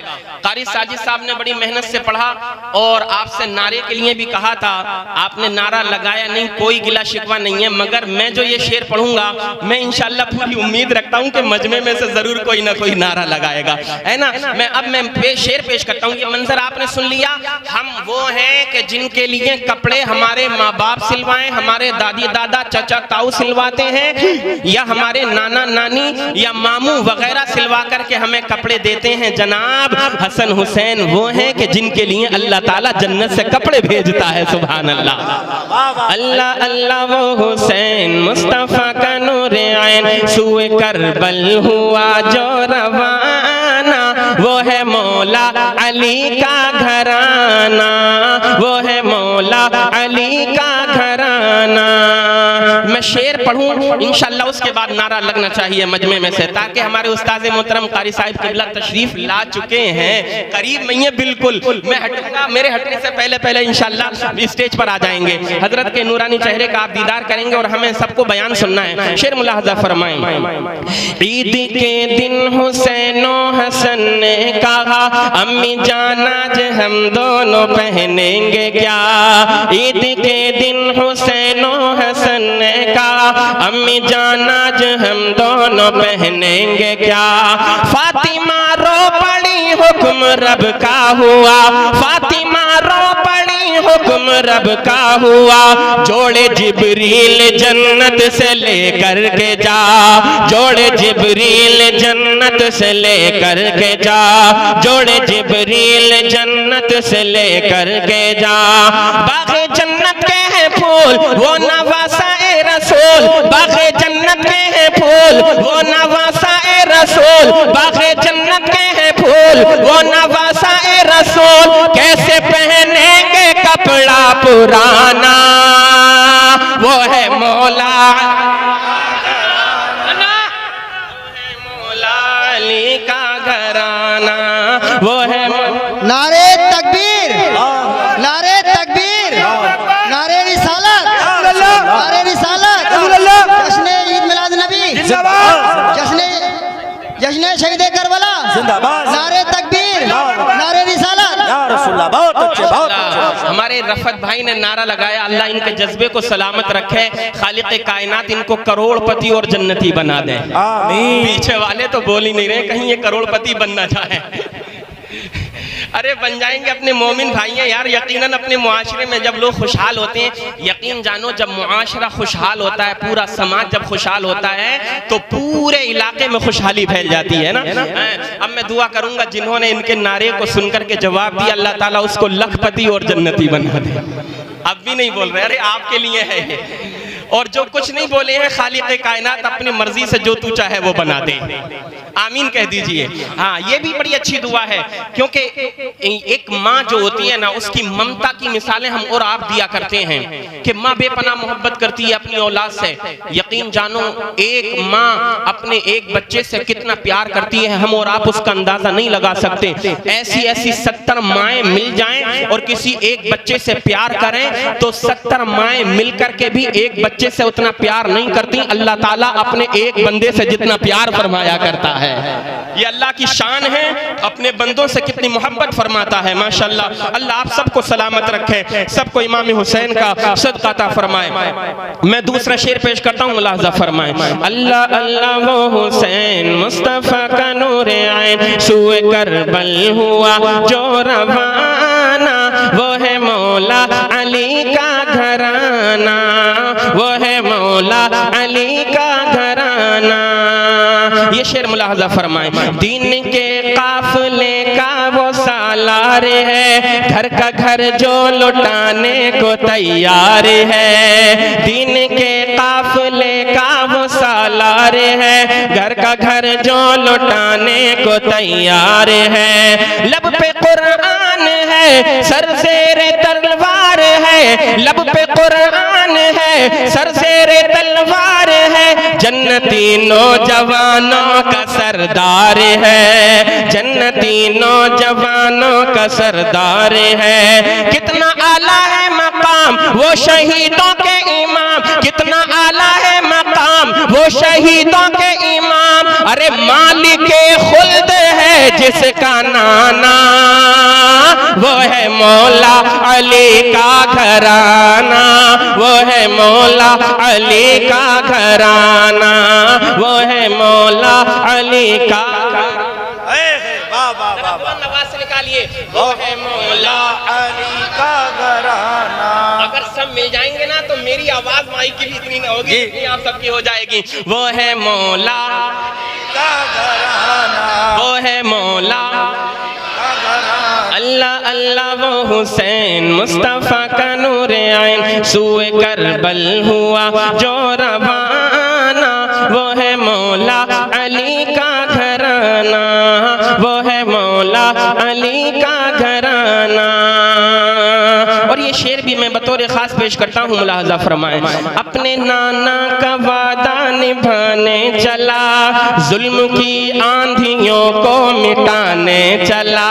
Speaker 1: कारी साजिद साहब ने बड़ी मेहनत से पढ़ा और आपसे नारे के लिए भी कहा था, आपने नारा लगाया नहीं, कोई गिला शिकवा नहीं है, मगर मैं जो ये शेर पढ़ूंगा मैं इंशाल्लाह पूरी उम्मीद रखता हूँ कि मजमे में से जरूर कोई ना कोई नारा लगाएगा, है ना। मैं शेर पेश करता हूँ। ये मंजर आपने सुन लिया, हम वो हैं कि जिनके लिए कपड़े हमारे माँ बाप सिलवाए, हमारे दादी दादा चाचा ताऊ सिलवाते हैं, या हमारे नाना नानी या मामू वगैरह सिलवा करके हमें कपड़े देते हैं। जनाब हसन हुसैन वो हैं कि जिनके लिए अल्लाह ताला जन्नत से कपड़े भेजता है। सुभान अल्लाह, अल्लाह अल्लाह। वो हुसैन मुस्तफा का नूरे आइन, सुए करबल हुआ जो रवाना, वो है मौला अली का घराना, वो है मौला अली का घराना। मैं शेर पढ़ूं इंशाल्लाह, उसके बाद नारा लगना चाहिए मजमे में से, ताकि हमारे उस्ताद मोहतरम कारी साहिब किबला तशरीफ ला चुके हैं, करीब नहीं है बिल्कुल, मैं हटूंगा, मेरे हटने से पहले पहले इंशाल्लाह स्टेज पर आ जाएंगे। हजरत के नूरानी चेहरे का आप दीदार करेंगे और हमें सबको बयान सुनना है। शेर मुलाहजा फरमाएं। ईद के दिन हुसैनो हसन ने कहा, अम्मी जान आज हम दोनों पहनेंगे क्या? ईद के दिन हुसैनो हसन ने कहा, अम्मी जान आज हम दोनों पहनेंगे क्या? फातिमा रो पड़ी हुक्म रब का हुआ, फातिमा रो पड़ी हुक्म रब का हुआ, जोड़े जिब्रील जन्नत से लेकर के जा, जोड़े जिब्रील जन्नत से लेकर के जा, जोड़े जिब्रील जन्नत से लेकर के जा। बाग़े जन्नत के हैं फूल वो नवासाए रसूल, बाग़े जन्नत के हैं फूल वो नवासाए रसूल, बाग़े जन्नत के हैं फूल वो नवासाए रसूल, कैसे पहनेंगे कपड़ा पुराना, वो है मौला अली का घराना। रवाना, वो है
Speaker 3: नारे तकबीर, नारे तकबीर, नारे रिसालत, नारे रिसालत, जश्न ईद मिलाद नबी, जश्न शहीद करबला, नारे तकबीर, नारे रिसालत,
Speaker 2: या रसूलल्लाह। बहुत अच्छे, बहुत अच्छे।
Speaker 1: हमारे रफत भाई ने नारा लगाया, अल्लाह इनके जज्बे को सलामत रखे, खालिक कायनात इनको करोड़पति और जन्नती बना दे,
Speaker 2: आमीन।
Speaker 1: पीछे वाले तो बोल ही नहीं रहे कहीं ये करोड़पति बनना चाहे। अरे बन जाएंगे अपने मोमिन भाई हैं यार। यकीनन अपने मुआशरे में जब लोग खुशहाल होते हैं, यकीन जानो जब मुआशरा खुशहाल होता है, पूरा समाज जब खुशहाल होता है तो पूरे इलाके में खुशहाली फैल जाती है ना। अब मैं दुआ करूंगा जिन्होंने इनके नारे को सुनकर के जवाब दिया, अल्लाह ताला उसको लखपति और जन्नती बना दे। अब भी नहीं बोल रहे, अरे आपके लिए है ये। और जो कुछ नहीं बोले हैं, खालिक कायनात अपनी मर्जी से जो तू चाहे वो बना दे, आमीन कह दीजिए। हाँ, ये भी बड़ी अच्छी दुआ है, क्योंकि एक माँ जो होती है ना, उसकी ममता की मिसालें हम और आप दिया करते हैं कि माँ बेपनाह मोहब्बत करती है अपनी औलाद से। यकीन जानो एक माँ अपने एक बच्चे से कितना प्यार करती है, हम और आप उसका अंदाजा नहीं लगा सकते। ऐसी ऐसी 70 माएँ मिल जाएं और किसी एक बच्चे से प्यार करें तो 70 माएँ मिलकर के भी एक बच्चे से उतना प्यार नहीं करती। अल्लाह ताला अपने एक बंदे से जितना प्यार फरमाया करता है, ये अल्लाह की शान है, अपने बंदों से कितनी मोहब्बत फरमाता है। माशाअल्लाह, अल्लाह आप सबको सलामत रखे, सबको इमाम हुसैन का सदका अता फरमाए। मैं दूसरा शेर पेश करता हूँ, मुलाहजा फरमाए। अल्लाह अल्लाह वो हुसैन मुस्तफा का नूर आइन, सूए करबल हुआ जो रवाना, वो है मौला अली का घराना, वो है मौला अली का घराना। ये शेर मुलाहजा फरमाए। दीन के काफिले का वो सालार है, घर का घर जो लुटाने को तैयार है। दीन के काफिले का वो सालार है, घर का घर जो लुटाने को तैयार है। लब पे कुरान है, सर शेर तलवार है, लब पे कुरान है, सर शेर तलवार है। जन्नती नौजवानों का सरदार है, जन्नती नौजवानों का सरदार है। कितना आला है मकाम वो शहीदों के इमाम, कितना आला है मकाम वो शहीदों के इमाम। अरे मालिक खुल्द है जिसका नाना, वो है मौला अली का घराना, वो है मौला अली का घराना, वो है मौला अली का। नवाज से निकालिए, वो है मौला
Speaker 2: अली का घराना।
Speaker 1: अगर सब मिल जाएंगे ना तो मेरी आवाज माइक की भी इतनी ना होगी जितनी आप सबकी हो जाएगी। वो है मौला
Speaker 2: का घराना,
Speaker 1: वो है मौला अल्लाह अल्लाह वो हुसैन मुस्तफा का नूर आइन, सूए करबल हुआ जो रवाना, वो है मौला अली का घराना, वो है मौला अली का घराना। और ये शेर भी मैं बतौर खास पेश करता हूँ, मुलाहजा फरमाएं। अपने नाना का वादा निभाने चला, जुल्म की आंधियों को मिटाने चला।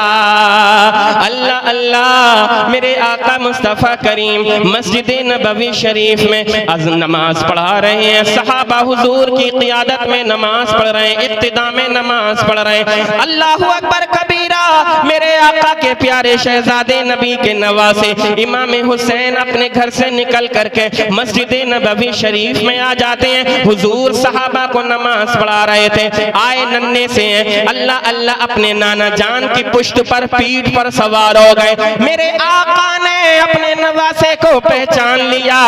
Speaker 1: अल्लाह अल्लाह, मेरे आका मुस्तफ़ा करीम मस्जिद नबवी शरीफ में आज नमाज पढ़ा रहे हैं, सहाबा हुजूर की क़ियादत में नमाज पढ़ रहे हैं, इब्तिदा में नमाज पढ़ रहे हैं। अल्लाहु अकबर कबीरा, मेरे आका के प्यारे शहजादे नबी के नवासे इमाम हुसैन अपने घर से निकल करके मस्जिद नबवी शरीफ में आ जाते हैं। हुजूर सहाबा को नमाज पढ़ा रहे थे, आए नन्हे से अल्लाह अल्लाह अपने नाना जान की पुश्त पर पीठ पर सवार हो गए। मेरे आका ने अपने नवासे को पहचान लिया,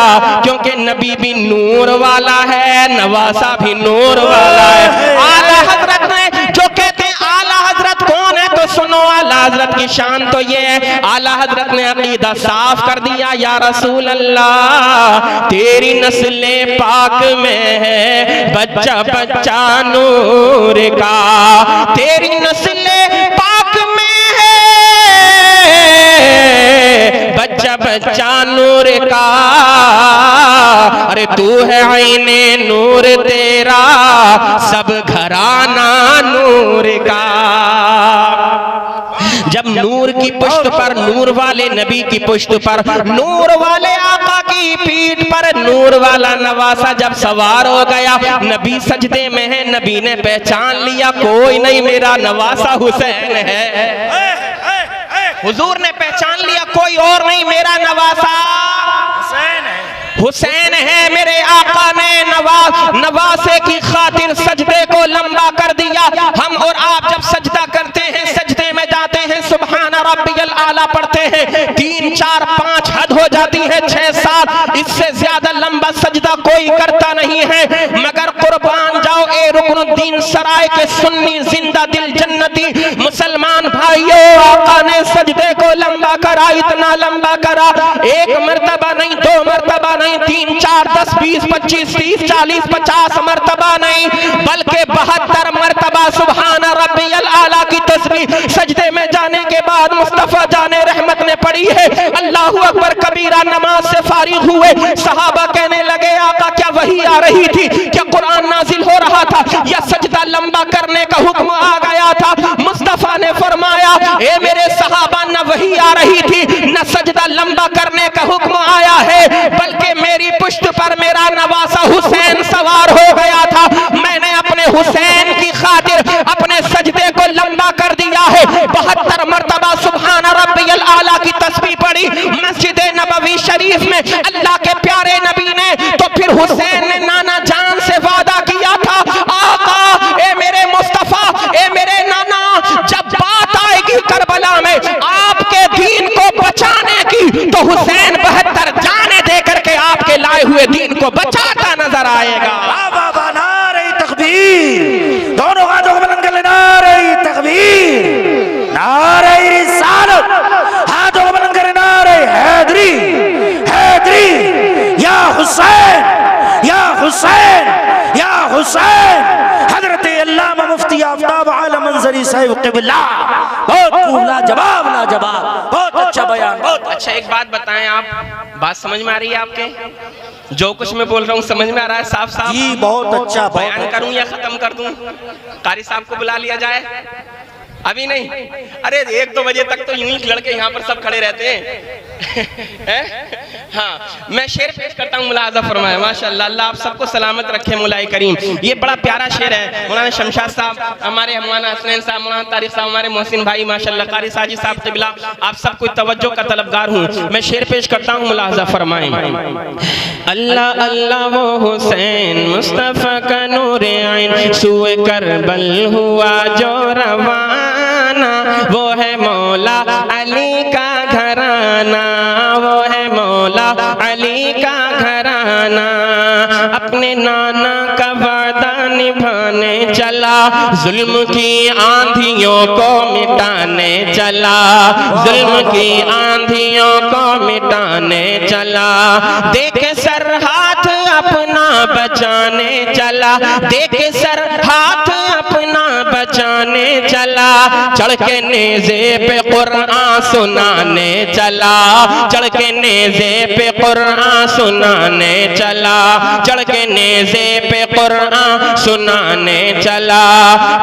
Speaker 1: क्योंकि नबी भी नूर वाला है, नवासा भी नूर वाला है। आला हजरत ने जो कहते हैं आला हजरत कौन है तो सुनो, आला हजरत की शान तो ये है, आला हजरत ने अकीदा साफ कर दिया, या रसूल अल्लाह तेरी नस्ले पाक में है बच्चा बच्चा नूर का, तेरी नस्ले पाक में है बच्चा बच्चा नूर का। अरे तू है आईने नूर तेरा, सब घराना नूर का। जब नूर की पुश्त पर, नूर वाले नबी की पुश्त पर, नूर वाले आका की पीठ पर नूर वाला नवासा जब सवार हो गया, नबी सजदे में है, नबी ने पहचान लिया कोई नहीं मेरा नवासा हुसैन है। हुजूर ने पहचान लिया कोई और नहीं मेरा नवासा हुसैन है। मेरे आका ने नवासे की खातिर सजदे को लंबा कर दिया। हम और आप जब सजदा करते हैं, सजदे में जाते हैं, सुभान रब्बियल आला पढ़ते हैं, 3 4 5 हद हो जाती है, 6 7 इससे ज्यादा लंबा सजदा कोई करता नहीं है। मगर कुर्बान जाओ ए रुकनुद्दीन सराय के सुन्नी जिंदा दिल जन्नती मुसलमान भाइयों, आका ने सजदे को लंबा करा, इतना लंबा करा, 1 मर्तबा नहीं, 2 मर्तबा नहीं, 3 4 10 20 25 30 40 50 मर्तबा नहीं, बल्कि 72 मर्तबा सुभान रब्बियल आला की तस्बीह सजदे में जाने के बाद मुस्तफा जाने रहमत ने पढ़ी है। अल्लाहू अकबर कबीरा। नमाज से फारिग हुए, सहाबा कहने लगे आका क्या वही आ रही थी, क्या कुरान नाजिल हो रहा था, या सजदा लंबा करने का हुक्म आ गया था? मुस्तफा ने फरमाया ए मेरे सहाबा, न वही आ रही थी, न सजदा लंबा करने का हुक्म आया है, बल्कि मेरी पुश्त पर मेरा नवासा हुसैन सवार हो गया था। मैंने अपने हुसैन की खातिर अपने सजदे को लंबा कर दिया है। 72 मर्तबा सुभान रब्बियल आला की तस्बीह पढ़ी मस्जिद नबवी शरीफ में अल्लाह के प्यारे नबी ने। तो फिर हुसैन ने नाना जान से वादा किया था, आका ए मेरे मुस्तफा, ए मेरे नाना, जब बात आएगी करबला में आपके दीन को बचाने की, तो हुसैन 72 जाने दे करके आपके लाए हुए दीन को बचाता नजर आएगा।
Speaker 2: बाबा नारे तकबीर, दोनों हाथों को बुलंद कर ले, नारे तकबीर, नारे रिसालत, हाथों को बुलंद कर, नारे हैदरी, हैदरी, या हुसैन, या हुसैन, या हुसैन। हजरत अल्लामा मुफ्ती आफ्ताब आलम मंजरी साहिब क़िबला, बहुत खूब, लाजवाब, लाजवाब, बहुत अच्छा बयान, बहुत
Speaker 1: अच्छा। एक बात बताएं, आप बात समझ में आ रही है आपके? जो कुछ मैं बोल रहा हूँ समझ में आ रहा है साफ साफ?
Speaker 2: जी बहुत अच्छा।
Speaker 1: बयान करूं या खत्म कर दूं? कारी साहब को बुला लिया जाए? अभी नहीं? अरे 1-2 बजे तक तो यूं ही लड़के यहाँ पर सब खड़े रहते हैं। हाँ, मैं शेर पेश करता हूँ, मुलाहजा फरमाए। माशाअल्लाह, अल्लाह आप सबको सलामत रखे मुलाई करीम। ये बड़ा प्यारा शेर है। मौलाना शमशाद साहब, हमारे मौलाना हसनैन साहब, मौलाना तारिक साहब, हमारे मोहसिन भाई माशाअल्लाह, कारी साजी साहब क़िबला, आप सबको तवज्जो का तलबगार हूँ। मैं शेर पेश करता हूँ, मुलाहजा फरमाए। अल्लाह अल्लाह वो हुसैन मुस्तफ़ा का नूरे आइन, सुए करबल हुआ जो रवाना, वो है मौला अली का घराना, वो है मौला अली का घराना। अपने नाना का वादा निभाने चला, जुल्म की आंधियों को मिटाने चला, जुल्म की आंधियों को मिटाने चला। देख सर हाथ अपना बचाने चला, देख सर हाथ अपना बचाने चला। चढ़ के नेज़े पे कुरान सुनाने चला, चढ़ के नेज़े पे कुरान सुनाने चला, चढ़ के नेज़े पे कुरान सुनाने चला।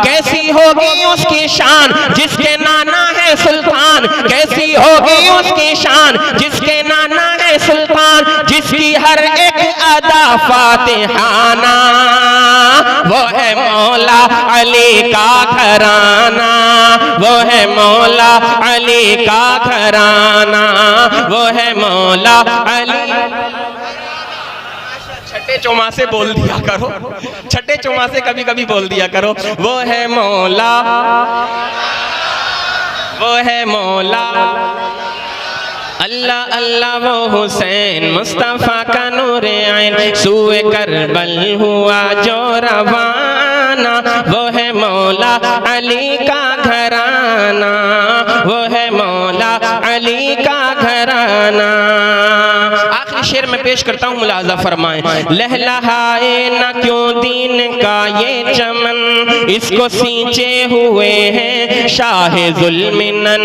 Speaker 1: कैसी होगी उसकी शान जिसके नाना है सुल्तान, कैसी होगी उसकी शान जिसके नाना है सुल्तान, जिसकी हर एक अदा फातिहाना, वो है मौला अली का घराना, वो है मौला अली का घराना, वो है मौला अली। छठे चौमासे बोल दिया करो, छठे चौमासे कभी कभी बोल दिया करो। वो है मौला, वो है मौला अल्लाह अल्लाह वो हुसैन मुस्तफ़ा का नूरे आइन, सुए करबल हुआ जो रवाना, वो है मौला अली का घराना, वो है मौला अली का घराना। आखिरी शेर में पेश करता हूँ, मुलाजा फरमाएं। लहलहाए न क्यों दीन का ये चमन, इसको सींचे हुए हैं शाह जुल्मिनन।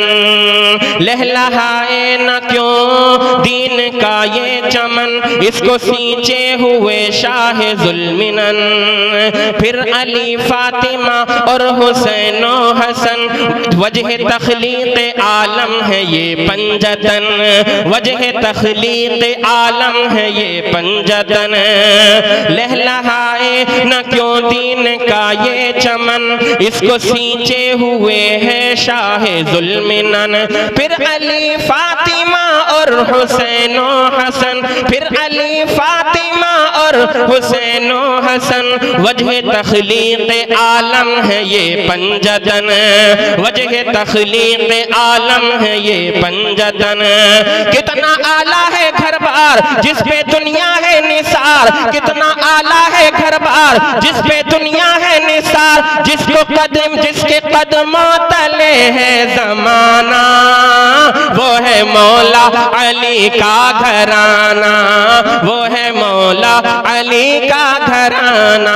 Speaker 1: लहलहाए न क्यों दीन का ये चमन, इसको सींचे हुए शाह जुल्मिनन। फिर अली फातिमा और हुसैन और हसन, वजह तखलीक आलम है ये पंजतन, वजह तखलीक आलम है ये पंजतन। लहलहाए न क्यों दीन का ये चमन, इसको सींचे हुए हैं शाह जुल्मिनन। फिर अली फातिमा और हुसैन और हसन, फिर अली फातिमा और हुसैन और हसन, वजह तखलीक आलम है ये पंजतन, वजह तखलीक आलम है ये पंजतन। कितना आला है घर बार जिस पे दुनिया है निसार, कितना आला है घर बार जिस पे दुनिया है निसार, जिसको कदम जिसके कदमों तले है जमाना, वो है मौला अली का घराना, वो है मौला अली का घराना।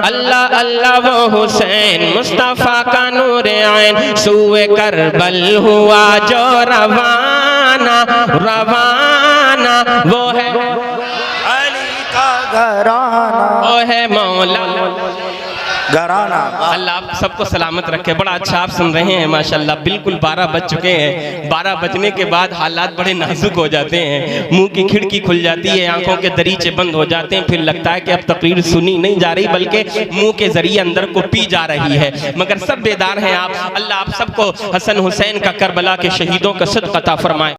Speaker 1: अल्लाह अल्लाह वो हुसैन मुस्तफ़ा का नूर ऐन, सूए करबल हुआ जो रवाना, रवाना वो है
Speaker 2: अली का घराना,
Speaker 1: वो है मौला
Speaker 2: घराना।
Speaker 1: अल्लाह आप सबको सलामत रखे। बड़ा अच्छा आप सुन रहे हैं माशाल्लाह। बिल्कुल 12 बज चुके हैं। 12 बजने के बाद हालात बड़े नाजुक हो जाते हैं, मुंह की खिड़की खुल जाती है, आंखों के दरीचे बंद हो जाते हैं, फिर लगता है कि अब तकरीर सुनी नहीं जा रही बल्कि मुंह के जरिए अंदर को पी जा रही है, मगर सब बेदार हैं आप। अल्लाह आप सबको हसन हुसैन का करबला के शहीदों का सदका अता फरमाए।